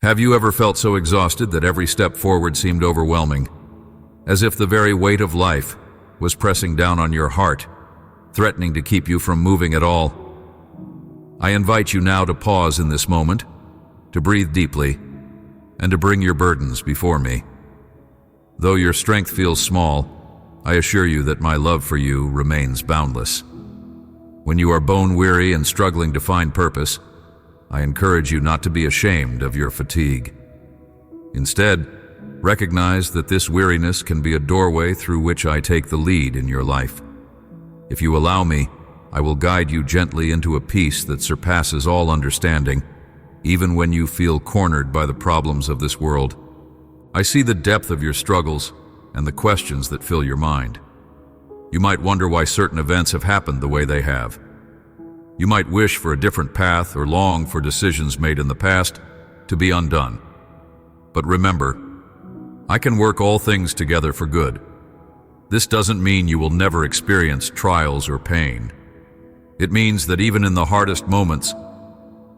Have you ever felt so exhausted that every step forward seemed overwhelming, as if the very weight of life was pressing down on your heart, threatening to keep you from moving at all? I invite you now to pause in this moment, to breathe deeply, and to bring your burdens before me. Though your strength feels small, I assure you that my love for you remains boundless. When you are bone-weary and struggling to find purpose, I encourage you not to be ashamed of your fatigue. Instead, recognize that this weariness can be a doorway through which I take the lead in your life. If you allow me, I will guide you gently into a peace that surpasses all understanding, even when you feel cornered by the problems of this world. I see the depth of your struggles and the questions that fill your mind. You might wonder why certain events have happened the way they have. You might wish for a different path or long for decisions made in the past to be undone. But remember, I can work all things together for good. This doesn't mean you will never experience trials or pain. It means that even in the hardest moments,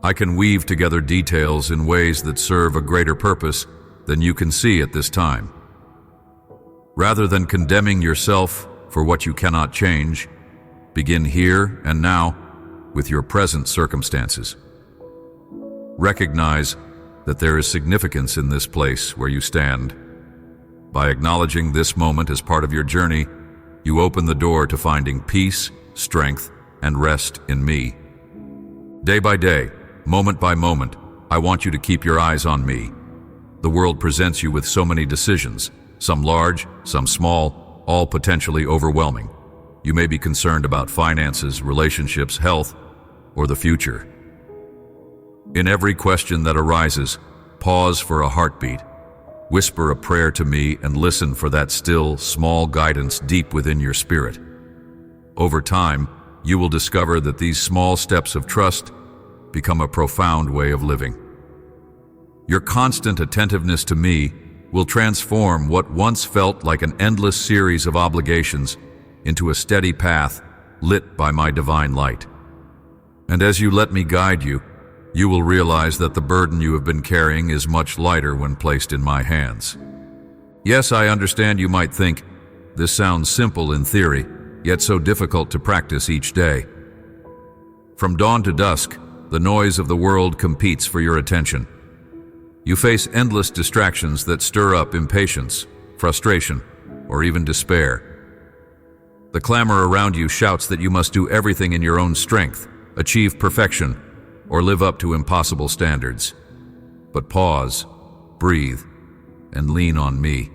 I can weave together details in ways that serve a greater purpose than you can see at this time. Rather than condemning yourself for what you cannot change, begin here and now with your present circumstances. Recognize that there is significance in this place where you stand. By acknowledging this moment as part of your journey, you open the door to finding peace, strength, and rest in me. Day by day, moment by moment, I want you to keep your eyes on me. The world presents you with so many decisions, some large, some small, all potentially overwhelming. You may be concerned about finances, relationships, health, or the future. In every question that arises, pause for a heartbeat, whisper a prayer to me, and listen for that still, small guidance deep within your spirit. Over time, you will discover that these small steps of trust become a profound way of living. Your constant attentiveness to me will transform what once felt like an endless series of obligations into a steady path lit by my divine light. And as you let me guide you, you will realize that the burden you have been carrying is much lighter when placed in my hands. Yes, I understand you might think, this sounds simple in theory, yet so difficult to practice each day. From dawn to dusk, the noise of the world competes for your attention. You face endless distractions that stir up impatience, frustration, or even despair. The clamor around you shouts that you must do everything in your own strength, achieve perfection, or live up to impossible standards. But pause, breathe, and lean on me.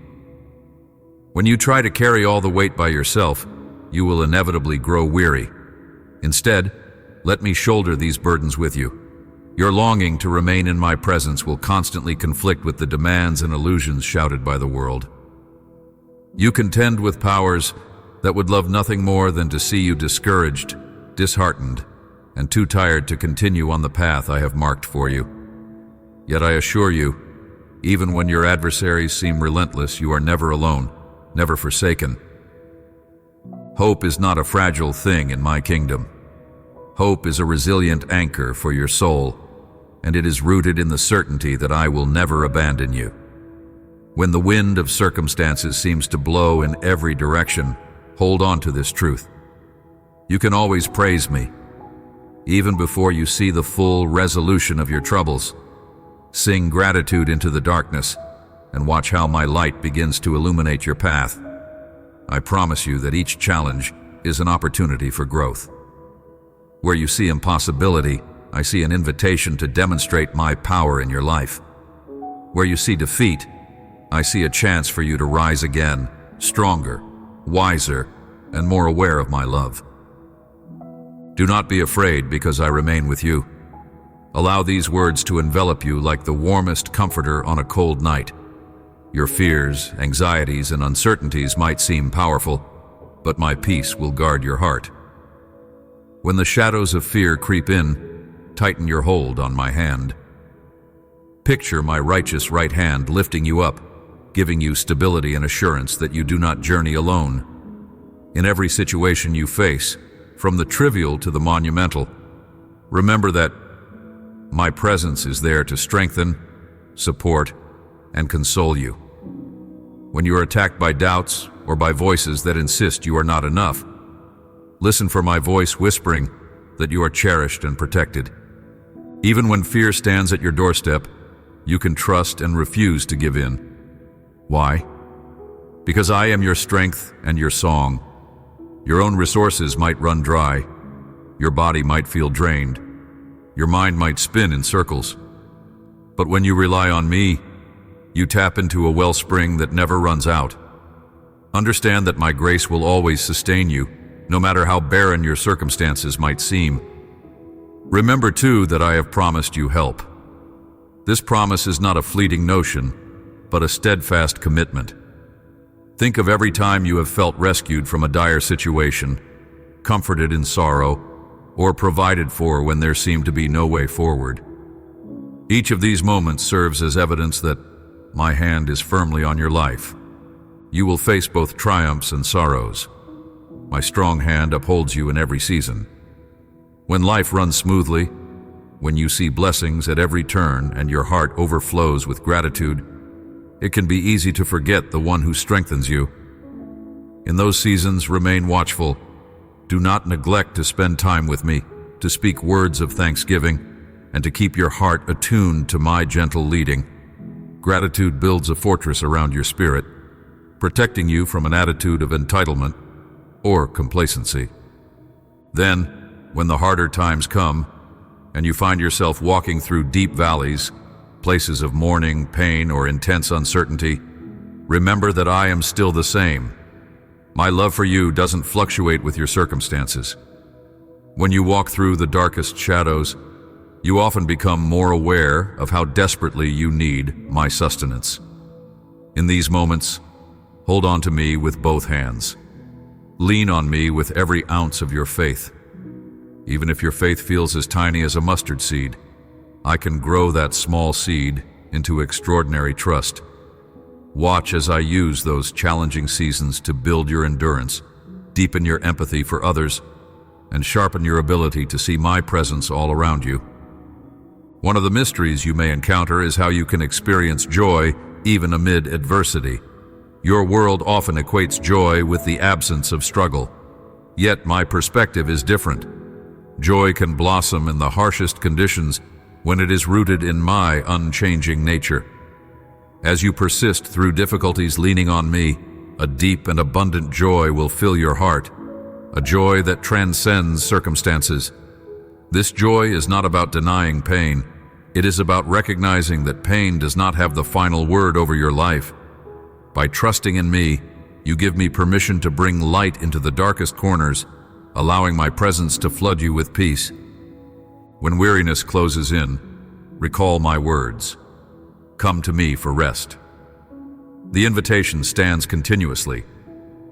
When you try to carry all the weight by yourself, you will inevitably grow weary. Instead, let me shoulder these burdens with you. Your longing to remain in my presence will constantly conflict with the demands and illusions shouted by the world. You contend with powers that would love nothing more than to see you discouraged, disheartened, and too tired to continue on the path I have marked for you. Yet I assure you, even when your adversaries seem relentless, you are never alone, never forsaken. Hope is not a fragile thing in my kingdom. Hope is a resilient anchor for your soul, and it is rooted in the certainty that I will never abandon you. When the wind of circumstances seems to blow in every direction, hold on to this truth. You can always praise me, even before you see the full resolution of your troubles. Sing gratitude into the darkness and watch how my light begins to illuminate your path. I promise you that each challenge is an opportunity for growth. Where you see impossibility, I see an invitation to demonstrate my power in your life. Where you see defeat, I see a chance for you to rise again, stronger, wiser, and more aware of my love. Do not be afraid because I remain with you. Allow these words to envelop you like the warmest comforter on a cold night. Your fears, anxieties, and uncertainties might seem powerful, but my peace will guard your heart. When the shadows of fear creep in, tighten your hold on my hand. Picture my righteous right hand lifting you up, giving you stability and assurance that you do not journey alone. In every situation you face, from the trivial to the monumental, remember that my presence is there to strengthen, support, and console you. When you are attacked by doubts or by voices that insist you are not enough, listen for my voice whispering that you are cherished and protected. Even when fear stands at your doorstep, you can trust and refuse to give in. Why? Because I am your strength and your song. Your own resources might run dry. Your body might feel drained. Your mind might spin in circles. But when you rely on me, you tap into a wellspring that never runs out. Understand that my grace will always sustain you, no matter how barren your circumstances might seem. Remember, too, that I have promised you help. This promise is not a fleeting notion, but a steadfast commitment. Think of every time you have felt rescued from a dire situation, comforted in sorrow, or provided for when there seemed to be no way forward. Each of these moments serves as evidence that my hand is firmly on your life. You will face both triumphs and sorrows. My strong hand upholds you in every season. When life runs smoothly, when you see blessings at every turn and your heart overflows with gratitude, it can be easy to forget the one who strengthens you. In those seasons, remain watchful. Do not neglect to spend time with me, to speak words of thanksgiving, and to keep your heart attuned to my gentle leading. Gratitude builds a fortress around your spirit, protecting you from an attitude of entitlement or complacency. Then, when the harder times come, and you find yourself walking through deep valleys, places of mourning, pain, or intense uncertainty, remember that I am still the same. My love for you doesn't fluctuate with your circumstances. When you walk through the darkest shadows, you often become more aware of how desperately you need my sustenance. In these moments, hold on to me with both hands. Lean on me with every ounce of your faith. Even if your faith feels as tiny as a mustard seed, I can grow that small seed into extraordinary trust. Watch as I use those challenging seasons to build your endurance, deepen your empathy for others, and sharpen your ability to see my presence all around you. One of the mysteries you may encounter is how you can experience joy even amid adversity. Your world often equates joy with the absence of struggle. Yet my perspective is different. Joy can blossom in the harshest conditions when it is rooted in my unchanging nature. As you persist through difficulties leaning on me, a deep and abundant joy will fill your heart, a joy that transcends circumstances. This joy is not about denying pain. It is about recognizing that pain does not have the final word over your life. By trusting in me, you give me permission to bring light into the darkest corners, allowing my presence to flood you with peace. When weariness closes in, recall my words. Come to me for rest. The invitation stands continuously.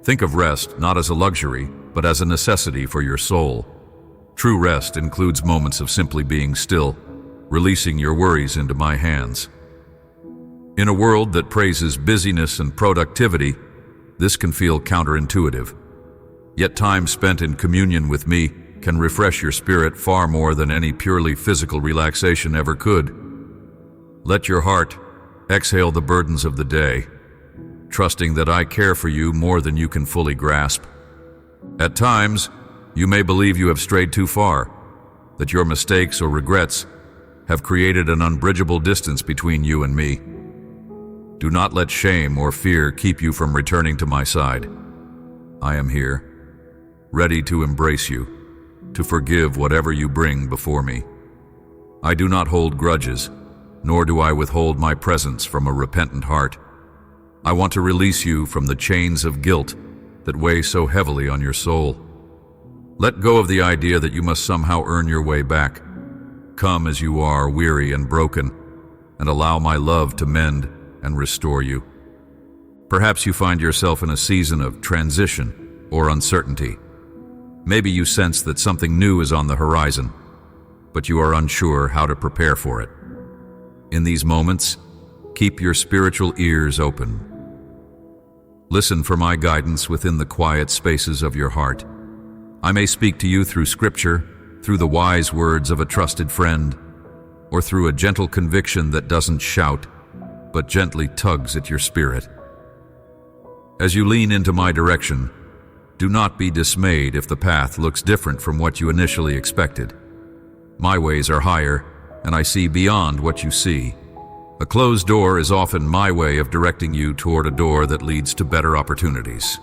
Think of rest not as a luxury, but as a necessity for your soul. True rest includes moments of simply being still, releasing your worries into my hands. In a world that praises busyness and productivity, this can feel counterintuitive. Yet time spent in communion with me can refresh your spirit far more than any purely physical relaxation ever could. Let your heart exhale the burdens of the day, trusting that I care for you more than you can fully grasp. At times, you may believe you have strayed too far, that your mistakes or regrets have created an unbridgeable distance between you and me. Do not let shame or fear keep you from returning to my side. I am here, ready to embrace you, to forgive whatever you bring before me. I do not hold grudges, nor do I withhold my presence from a repentant heart. I want to release you from the chains of guilt that weigh so heavily on your soul. Let go of the idea that you must somehow earn your way back. Come as you are, weary and broken, and allow my love to mend and restore you. Perhaps you find yourself in a season of transition or uncertainty. Maybe you sense that something new is on the horizon, but you are unsure how to prepare for it. In these moments, keep your spiritual ears open. Listen for my guidance within the quiet spaces of your heart. I may speak to you through scripture, through the wise words of a trusted friend, or through a gentle conviction that doesn't shout, but gently tugs at your spirit. As you lean into my direction, do not be dismayed if the path looks different from what you initially expected. My ways are higher, and I see beyond what you see. A closed door is often my way of directing you toward a door that leads to better opportunities.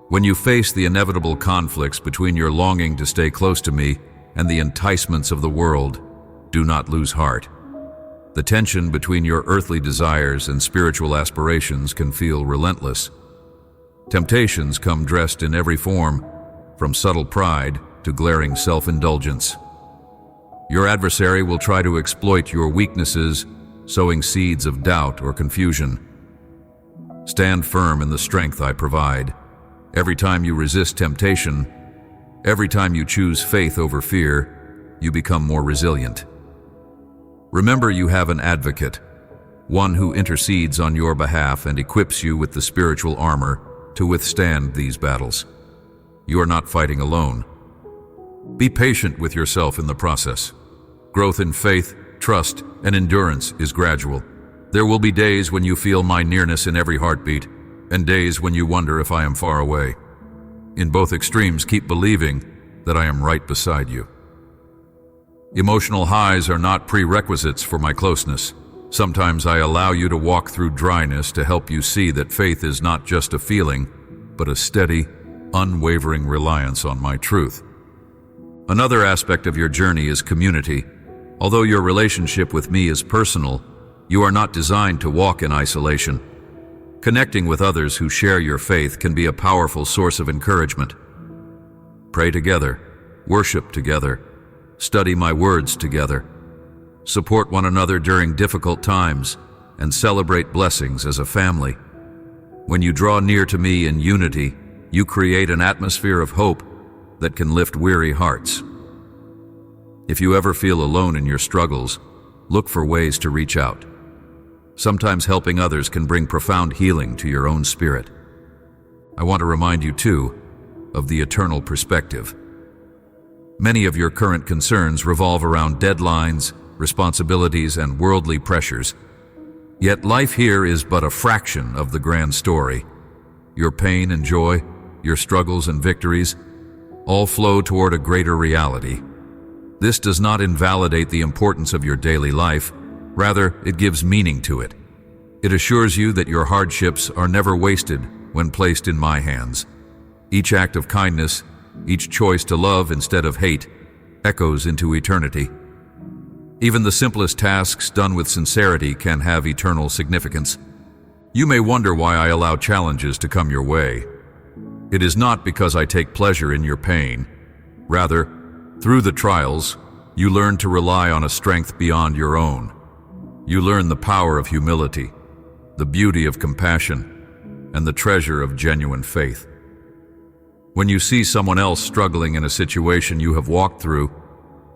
When you face the inevitable conflicts between your longing to stay close to me and the enticements of the world, do not lose heart. The tension between your earthly desires and spiritual aspirations can feel relentless. Temptations come dressed in every form, from subtle pride to glaring self-indulgence. Your adversary will try to exploit your weaknesses, sowing seeds of doubt or confusion. Stand firm in the strength I provide. Every time you resist temptation, every time you choose faith over fear, you become more resilient. Remember, you have an advocate, one who intercedes on your behalf and equips you with the spiritual armor to withstand these battles. You are not fighting alone. Be patient with yourself in the process. Growth in faith, trust, and endurance is gradual. There will be days when you feel my nearness in every heartbeat, and days when you wonder if I am far away. In both extremes, keep believing that I am right beside you. Emotional highs are not prerequisites for my closeness. Sometimes I allow you to walk through dryness to help you see that faith is not just a feeling, but a steady, unwavering reliance on my truth. Another aspect of your journey is community. Although your relationship with me is personal, you are not designed to walk in isolation. Connecting with others who share your faith can be a powerful source of encouragement. Pray together, worship together, study my words together, support one another during difficult times, and celebrate blessings as a family. When you draw near to me in unity, you create an atmosphere of hope that can lift weary hearts. If you ever feel alone in your struggles, look for ways to reach out. Sometimes helping others can bring profound healing to your own spirit. I want to remind you, too, of the eternal perspective. Many of your current concerns revolve around deadlines, responsibilities, and worldly pressures. Yet life here is but a fraction of the grand story. Your pain and joy, your struggles and victories, all flow toward a greater reality. This does not invalidate the importance of your daily life. Rather, it gives meaning to it. It assures you that your hardships are never wasted when placed in my hands. Each act of kindness, each choice to love instead of hate, echoes into eternity. Even the simplest tasks done with sincerity can have eternal significance. You may wonder why I allow challenges to come your way. It is not because I take pleasure in your pain. Rather, through the trials, you learn to rely on a strength beyond your own. You learn the power of humility, the beauty of compassion, and the treasure of genuine faith. When you see someone else struggling in a situation you have walked through,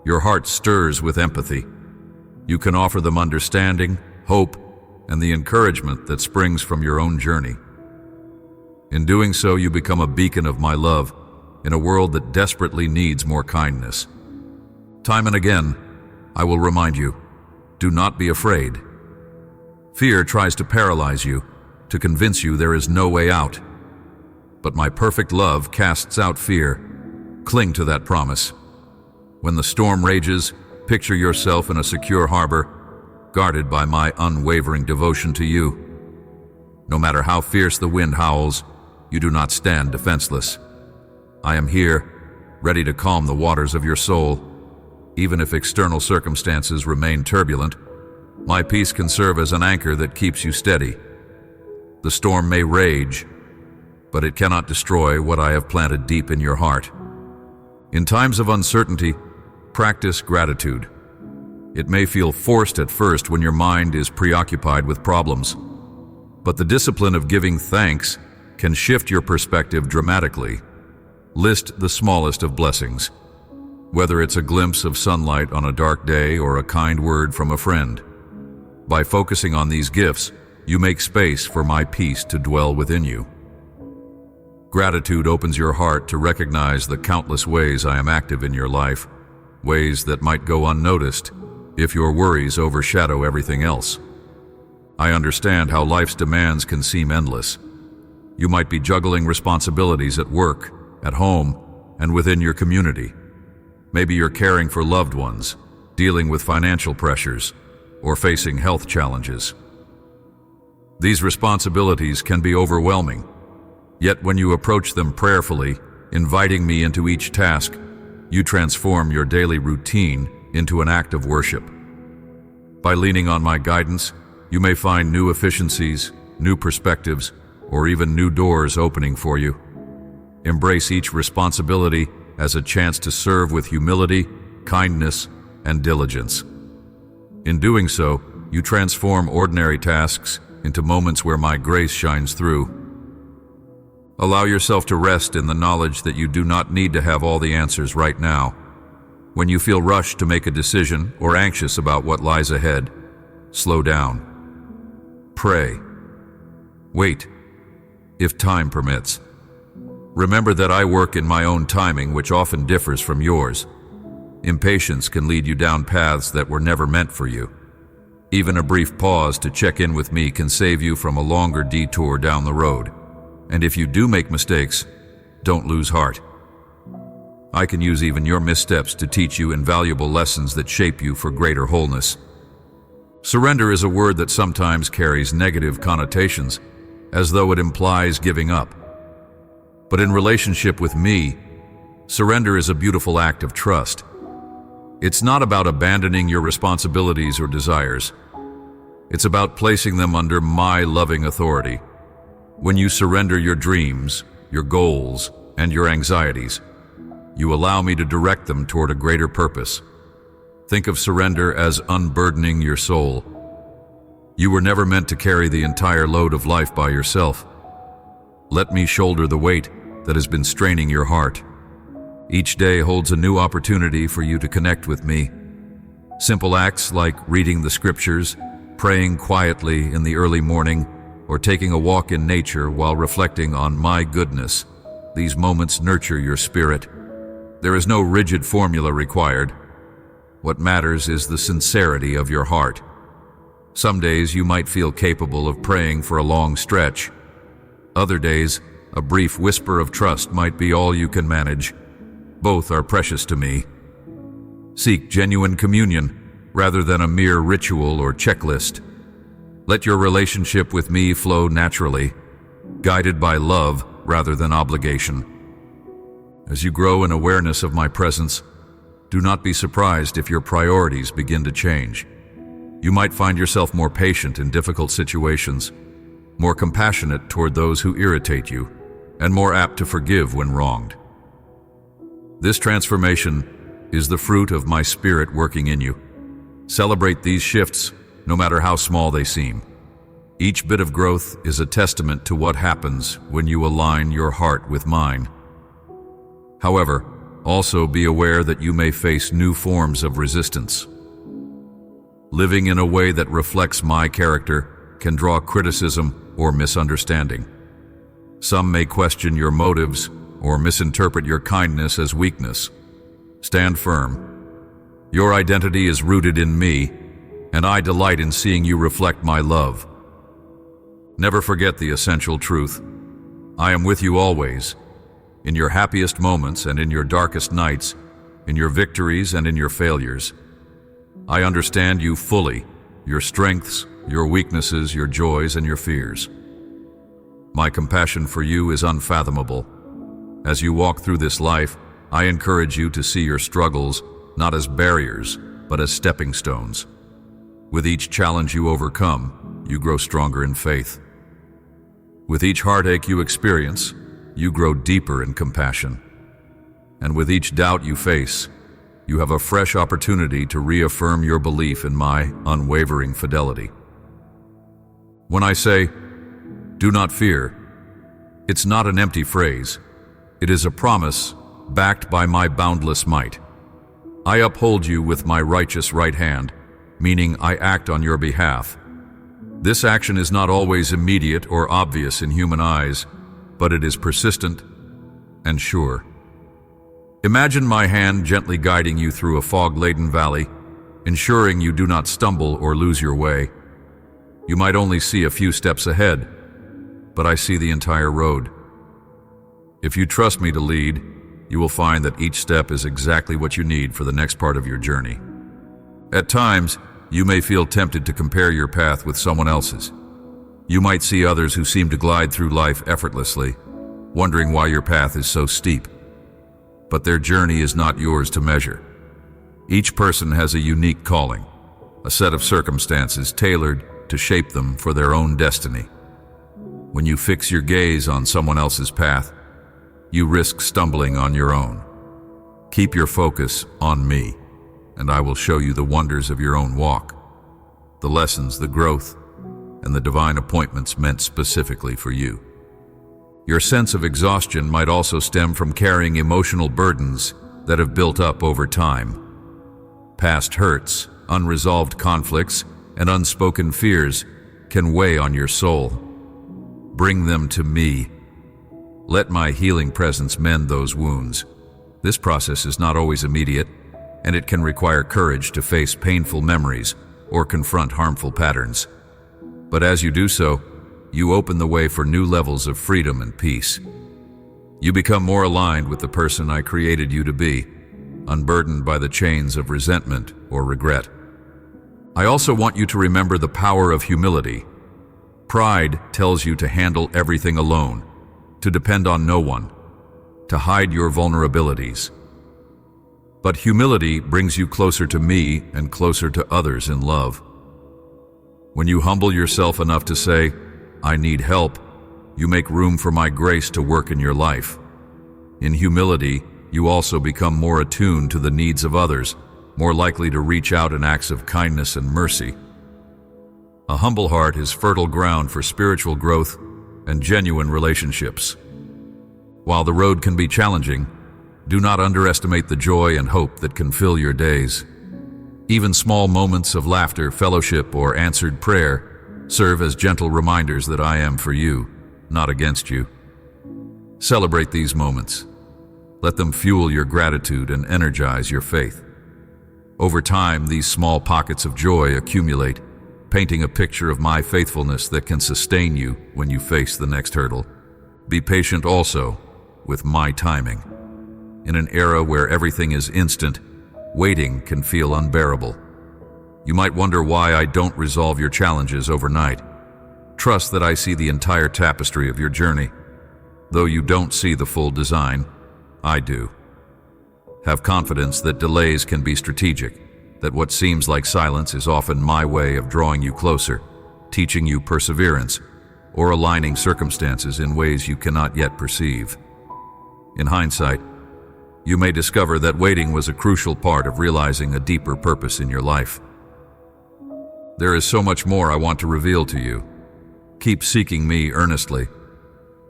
your heart stirs with empathy. You can offer them understanding, hope, and the encouragement that springs from your own journey. In doing so, you become a beacon of my love in a world that desperately needs more kindness. Time and again, I will remind you, do not be afraid. Fear tries to paralyze you, to convince you there is no way out. But my perfect love casts out fear. Cling to that promise. When the storm rages, picture yourself in a secure harbor, guarded by my unwavering devotion to you. No matter how fierce the wind howls, you do not stand defenseless. I am here, ready to calm the waters of your soul. Even if external circumstances remain turbulent, my peace can serve as an anchor that keeps you steady. The storm may rage, but it cannot destroy what I have planted deep in your heart. In times of uncertainty, practice gratitude. It may feel forced at first when your mind is preoccupied with problems, but the discipline of giving thanks can shift your perspective dramatically. List the smallest of blessings, whether it's a glimpse of sunlight on a dark day or a kind word from a friend. By focusing on these gifts, you make space for my peace to dwell within you. Gratitude opens your heart to recognize the countless ways I am active in your life, ways that might go unnoticed, if your worries overshadow everything else. I understand how life's demands can seem endless. You might be juggling responsibilities at work, at home, and within your community. Maybe you're caring for loved ones, dealing with financial pressures, or facing health challenges. These responsibilities can be overwhelming, yet when you approach them prayerfully, inviting me into each task, you transform your daily routine into an act of worship. By leaning on my guidance, you may find new efficiencies, new perspectives, or even new doors opening for you. Embrace each responsibility as a chance to serve with humility, kindness, and diligence. In doing so, you transform ordinary tasks into moments where my grace shines through. Allow yourself to rest in the knowledge that you do not need to have all the answers right now. When you feel rushed to make a decision or anxious about what lies ahead, slow down. Pray. Wait, if time permits. Remember that I work in my own timing, which often differs from yours. Impatience can lead you down paths that were never meant for you. Even a brief pause to check in with me can save you from a longer detour down the road. And if you do make mistakes, don't lose heart. I can use even your missteps to teach you invaluable lessons that shape you for greater wholeness. Surrender is a word that sometimes carries negative connotations, as though it implies giving up. But in relationship with me, surrender is a beautiful act of trust. It's not about abandoning your responsibilities or desires. It's about placing them under my loving authority. When you surrender your dreams, your goals, and your anxieties, you allow me to direct them toward a greater purpose. Think of surrender as unburdening your soul. You were never meant to carry the entire load of life by yourself. Let me shoulder the weight that has been straining your heart. Each day holds a new opportunity for you to connect with me. Simple acts like reading the scriptures, praying quietly in the early morning, or taking a walk in nature while reflecting on my goodness. These moments nurture your spirit. There is no rigid formula required. What matters is the sincerity of your heart. Some days you might feel capable of praying for a long stretch. Other days, a brief whisper of trust might be all you can manage. Both are precious to me. Seek genuine communion rather than a mere ritual or checklist. Let your relationship with me flow naturally, guided by love rather than obligation. As you grow in awareness of my presence, do not be surprised if your priorities begin to change. You might find yourself more patient in difficult situations, more compassionate toward those who irritate you, and more apt to forgive when wronged. This transformation is the fruit of my spirit working in you. Celebrate these shifts, no matter how small they seem. Each bit of growth is a testament to what happens when you align your heart with mine. However, also be aware that you may face new forms of resistance. Living in a way that reflects my character can draw criticism or misunderstanding. Some may question your motives or misinterpret your kindness as weakness. Stand firm. Your identity is rooted in me, and I delight in seeing you reflect my love. Never forget the essential truth. I am with you always, in your happiest moments and in your darkest nights, in your victories and in your failures. I understand you fully, your strengths, your weaknesses, your joys, and your fears. My compassion for you is unfathomable. As you walk through this life, I encourage you to see your struggles not as barriers, but as stepping stones. With each challenge you overcome, you grow stronger in faith. With each heartache you experience, you grow deeper in compassion. And with each doubt you face, you have a fresh opportunity to reaffirm your belief in my unwavering fidelity. When I say, "Do not fear," it's not an empty phrase. It is a promise backed by my boundless might. I uphold you with my righteous right hand, meaning I act on your behalf. This action is not always immediate or obvious in human eyes, but it is persistent and sure. Imagine my hand gently guiding you through a fog-laden valley, ensuring you do not stumble or lose your way. You might only see a few steps ahead, but I see the entire road. If you trust me to lead, you will find that each step is exactly what you need for the next part of your journey. At times, you may feel tempted to compare your path with someone else's. You might see others who seem to glide through life effortlessly, wondering why your path is so steep. But their journey is not yours to measure. Each person has a unique calling, a set of circumstances tailored to shape them for their own destiny. When you fix your gaze on someone else's path, you risk stumbling on your own. Keep your focus on me, and I will show you the wonders of your own walk, the lessons, the growth, and the divine appointments meant specifically for you. Your sense of exhaustion might also stem from carrying emotional burdens that have built up over time. Past hurts, unresolved conflicts, and unspoken fears can weigh on your soul. Bring them to me. Let my healing presence mend those wounds. This process is not always immediate, and it can require courage to face painful memories or confront harmful patterns. But as you do so, you open the way for new levels of freedom and peace. You become more aligned with the person I created you to be, unburdened by the chains of resentment or regret. I also want you to remember the power of humility. Pride tells you to handle everything alone, to depend on no one, to hide your vulnerabilities. But humility brings you closer to me and closer to others in love. When you humble yourself enough to say, "I need help," you make room for my grace to work in your life. In humility, you also become more attuned to the needs of others, more likely to reach out in acts of kindness and mercy. A humble heart is fertile ground for spiritual growth and genuine relationships. While the road can be challenging, do not underestimate the joy and hope that can fill your days. Even small moments of laughter, fellowship, or answered prayer serve as gentle reminders that I am for you, not against you. Celebrate these moments. Let them fuel your gratitude and energize your faith. Over time, these small pockets of joy accumulate, painting a picture of my faithfulness that can sustain you when you face the next hurdle. Be patient also with my timing. In an era where everything is instant, waiting can feel unbearable. You might wonder why I don't resolve your challenges overnight. Trust that I see the entire tapestry of your journey. Though you don't see the full design, I do. Have confidence that delays can be strategic, that what seems like silence is often my way of drawing you closer, teaching you perseverance, or aligning circumstances in ways you cannot yet perceive. In hindsight, you may discover that waiting was a crucial part of realizing a deeper purpose in your life. There is so much more I want to reveal to you. Keep seeking me earnestly.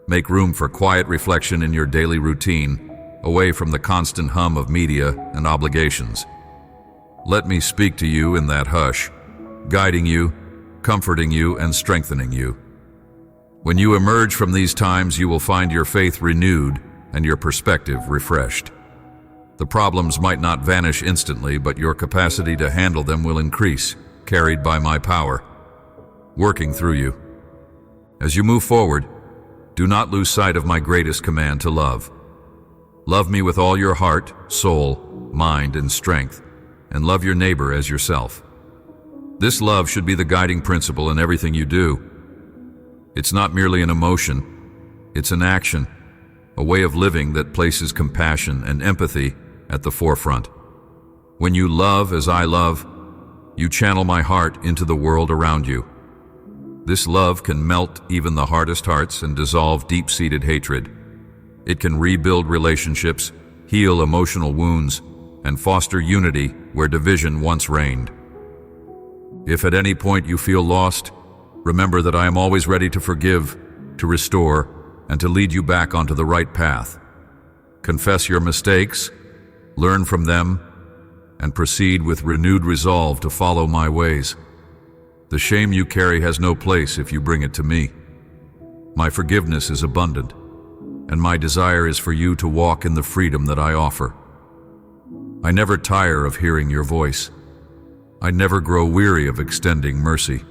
Make room for quiet reflection in your daily routine, away from the constant hum of media and obligations. Let me speak to you in that hush, guiding you, comforting you, and strengthening you. When you emerge from these times, you will find your faith renewed and your perspective refreshed. The problems might not vanish instantly, but your capacity to handle them will increase, carried by my power, working through you. As you move forward, do not lose sight of my greatest command to love. Love me with all your heart, soul, mind, and strength, and love your neighbor as yourself. This love should be the guiding principle in everything you do. It's not merely an emotion, it's an action, a way of living that places compassion and empathy at the forefront. When you love as I love, you channel my heart into the world around you. This love can melt even the hardest hearts and dissolve deep-seated hatred. It can rebuild relationships, heal emotional wounds, and foster unity where division once reigned. If at any point you feel lost, remember that I am always ready to forgive, to restore, and to lead you back onto the right path. Confess your mistakes, learn from them, and proceed with renewed resolve to follow my ways. The shame you carry has no place if you bring it to me. My forgiveness is abundant, and my desire is for you to walk in the freedom that I offer. I never tire of hearing your voice. I never grow weary of extending mercy.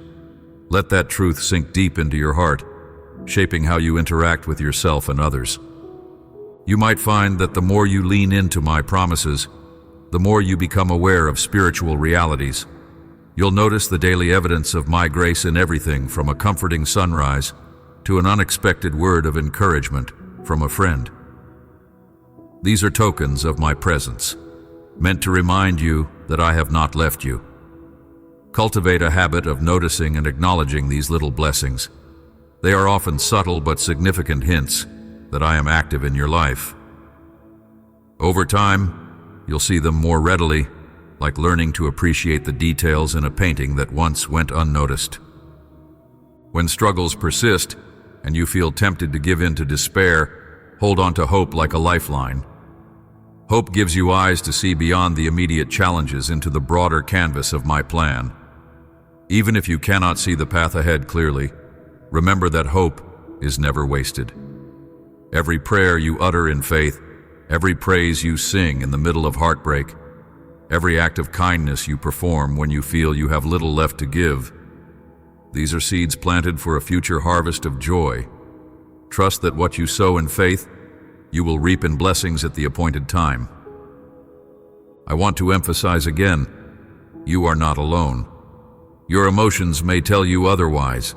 Let that truth sink deep into your heart, shaping how you interact with yourself and others. You might find that the more you lean into my promises, the more you become aware of spiritual realities. You'll notice the daily evidence of my grace in everything from a comforting sunrise to an unexpected word of encouragement from a friend. These are tokens of my presence, meant to remind you that I have not left you. Cultivate a habit of noticing and acknowledging these little blessings. They are often subtle but significant hints that I am active in your life. Over time, you'll see them more readily, like learning to appreciate the details in a painting that once went unnoticed. When struggles persist and you feel tempted to give in to despair, hold on to hope like a lifeline. Hope gives you eyes to see beyond the immediate challenges into the broader canvas of my plan. Even if you cannot see the path ahead clearly, remember that hope is never wasted. Every prayer you utter in faith, every praise you sing in the middle of heartbreak, every act of kindness you perform when you feel you have little left to give, these are seeds planted for a future harvest of joy. Trust that what you sow in faith, you will reap in blessings at the appointed time. I want to emphasize again, you are not alone. Your emotions may tell you otherwise.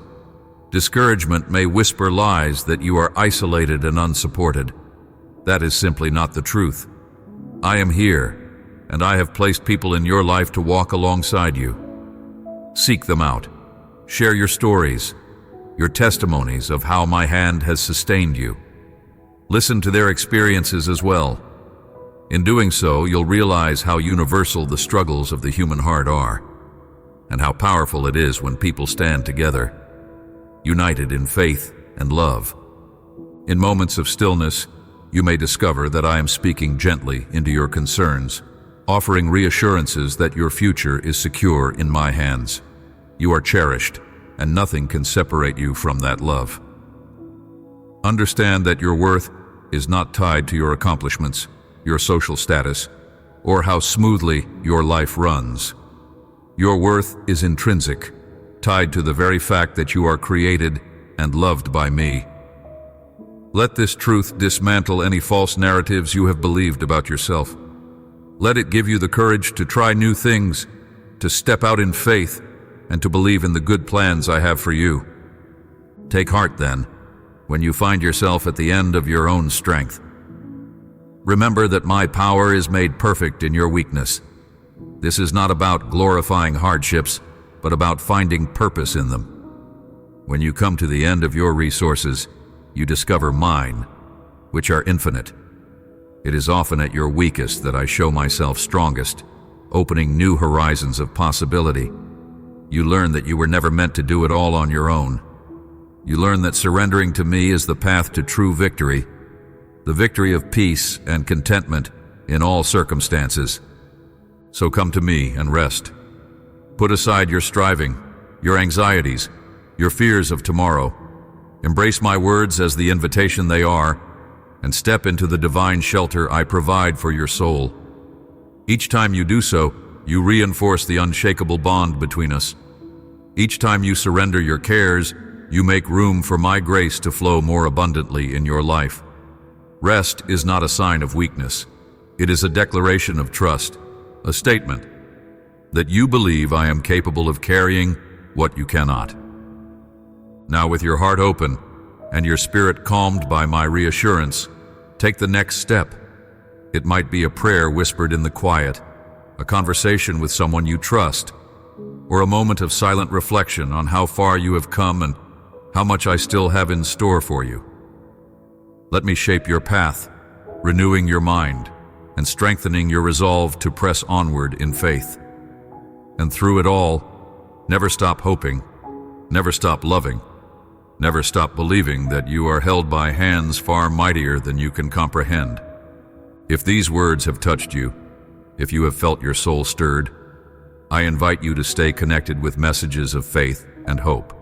Discouragement may whisper lies that you are isolated and unsupported. That is simply not the truth. I am here, and I have placed people in your life to walk alongside you. Seek them out. Share your stories, your testimonies of how my hand has sustained you. Listen to their experiences as well. In doing so, you'll realize how universal the struggles of the human heart are, and how powerful it is when people stand together, united in faith and love. In moments of stillness, you may discover that I am speaking gently into your concerns, offering reassurances that your future is secure in my hands. You are cherished, and nothing can separate you from that love. Understand that your worth is not tied to your accomplishments, your social status, or how smoothly your life runs. Your worth is intrinsic, tied to the very fact that you are created and loved by me. Let this truth dismantle any false narratives you have believed about yourself. Let it give you the courage to try new things, to step out in faith, and to believe in the good plans I have for you. Take heart, then, when you find yourself at the end of your own strength. Remember that my power is made perfect in your weakness. This is not about glorifying hardships, but about finding purpose in them. When you come to the end of your resources, you discover mine, which are infinite. It is often at your weakest that I show myself strongest, opening new horizons of possibility. You learn that you were never meant to do it all on your own. You learn that surrendering to me is the path to true victory, the victory of peace and contentment in all circumstances. So come to me and rest. Put aside your striving, your anxieties, your fears of tomorrow. Embrace my words as the invitation they are, and step into the divine shelter I provide for your soul. Each time you do so, you reinforce the unshakable bond between us. Each time you surrender your cares, you make room for my grace to flow more abundantly in your life. Rest is not a sign of weakness. It is a declaration of trust, a statement that you believe I am capable of carrying what you cannot. Now, with your heart open and your spirit calmed by my reassurance, take the next step. It might be a prayer whispered in the quiet, a conversation with someone you trust, or a moment of silent reflection on how far you have come and how much I still have in store for you. Let me shape your path, renewing your mind and strengthening your resolve to press onward in faith. And through it all, never stop hoping, never stop loving, never stop believing that you are held by hands far mightier than you can comprehend. If these words have touched you, if you have felt your soul stirred, I invite you to stay connected with messages of faith and hope.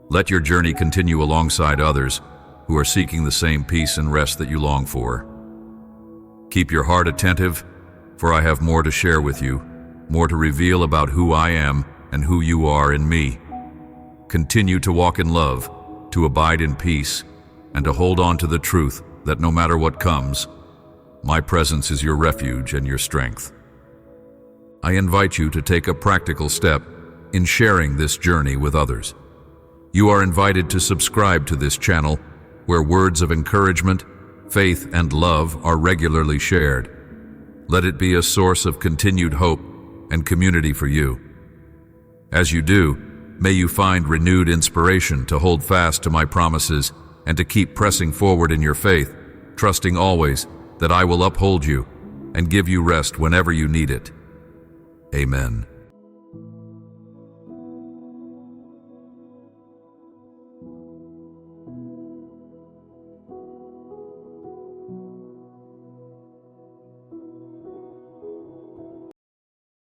Let your journey continue alongside others who are seeking the same peace and rest that you long for. Keep your heart attentive, for I have more to share with you, more to reveal about who I am and who you are in me. Continue to walk in love, to abide in peace, and to hold on to the truth that no matter what comes, my presence is your refuge and your strength. I invite you to take a practical step in sharing this journey with others. You are invited to subscribe to this channel where words of encouragement, faith, and love are regularly shared. Let it be a source of continued hope and community for you. As you do, may you find renewed inspiration to hold fast to my promises and to keep pressing forward in your faith, trusting always that I will uphold you and give you rest whenever you need it. Amen.